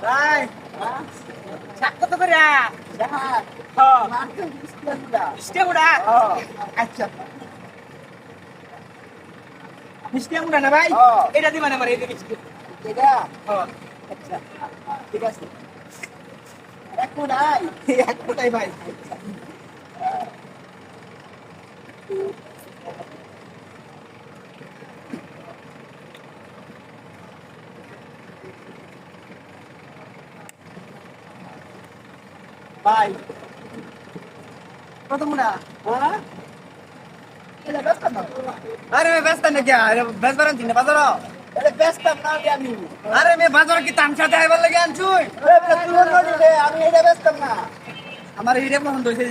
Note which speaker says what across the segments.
Speaker 1: ভাই শাক কত করে মিষ্টিমুড়া আচ্ছা মিষ্টিমুড়া না ভাই এটা দিবা না আমার এই মিষ্টি
Speaker 2: এটা আচ্ছা ঠিক আছে
Speaker 1: এক কোটাই ভাই
Speaker 2: ভাই
Speaker 1: কত মুড়া
Speaker 2: হ্যাঁ এটা ব্যস্ত না
Speaker 1: अरे मैं व्यस्त नहीं क्या अरे व्यस्त बरन थी ना बाजार
Speaker 2: এটা ব্যস্ত না আমি
Speaker 1: अरे मैं बाजार की तामसा दे बोल लगे आंचुई
Speaker 2: তুই নড়ি রে আমি এটা ব্যস্ত না
Speaker 1: हमारे हीरे पसंद होइसे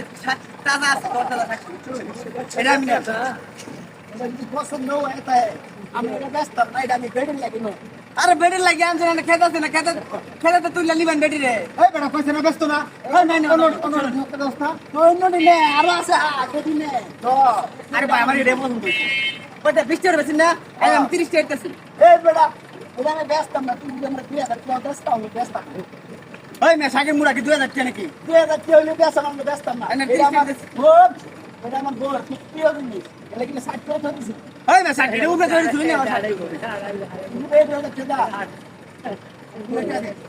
Speaker 1: ताजा ताजा এটা আমি না
Speaker 2: এটা যদি পছন্দ হয় তা আমি এটা ব্যস্ত না এটা আমি বেডে লাগিনো
Speaker 1: अरे बेटी लगे आंचुई ना खेता से ना खेता तो तू लली बन बेटी रे
Speaker 2: এই বেটা কইছে না ব্যস্ত না এই নাই নড়ি নে আর আছে যদি নে তো
Speaker 1: अरे भाई हमारे हीरे पसंद होइसे बट 20 টাকা বেশি না আমি 30 টাকা দিতেছি
Speaker 2: এই বেটা এটা আমি ব্যস্ত না তুই যদি আমরা 2000 টাকা ব্যস্ত আমি ব্যস্ত
Speaker 1: ওই মে শাকের মুড়া কি 2000 টাকা নাকি
Speaker 2: 2000 টাকা হইলে ব্যস্ত আমি ব্যস্ত না
Speaker 1: আমি
Speaker 2: এটা
Speaker 1: 30 টাকা
Speaker 2: আমার
Speaker 1: দিতেছি।
Speaker 2: বোন এটা আমার বোন কি হইনি এটা কি 60 টাকা দিছি
Speaker 1: ওই মে শাকের উপরে ধরে শুনি না
Speaker 2: এই বেটা কেদা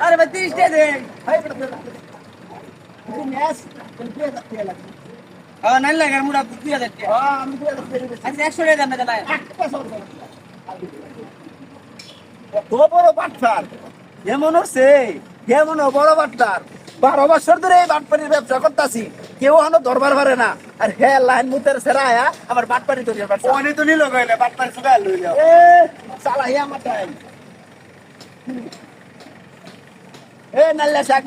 Speaker 1: अरे भाई 30 টাকা দে
Speaker 2: এই বেটা তুমি নেস তুমি 2000 টাকা লাগবে
Speaker 1: नहीं लगा मुड़ा 2000 টাকা
Speaker 2: আমি 2000 টাকা দিছি
Speaker 1: अच्छा 100 টাকা দাম দেলা
Speaker 2: বড় বাট্টার যেমন হচ্ছে যেমন বড় বাট্টার 12 বছর ধরে এই বাটপাড়ির ব্যবসা করতেছি কেউ হলো দরবার পারে না আর হে লাইন মুতের সেরায়া আমার বাটপাড়ি তৈরি ব্যবসা
Speaker 1: ওনে তো নিলো কইলে বাটপার সুগাল লইলো
Speaker 2: এ সালা হে আমার টাইম এ নাল্লা শাক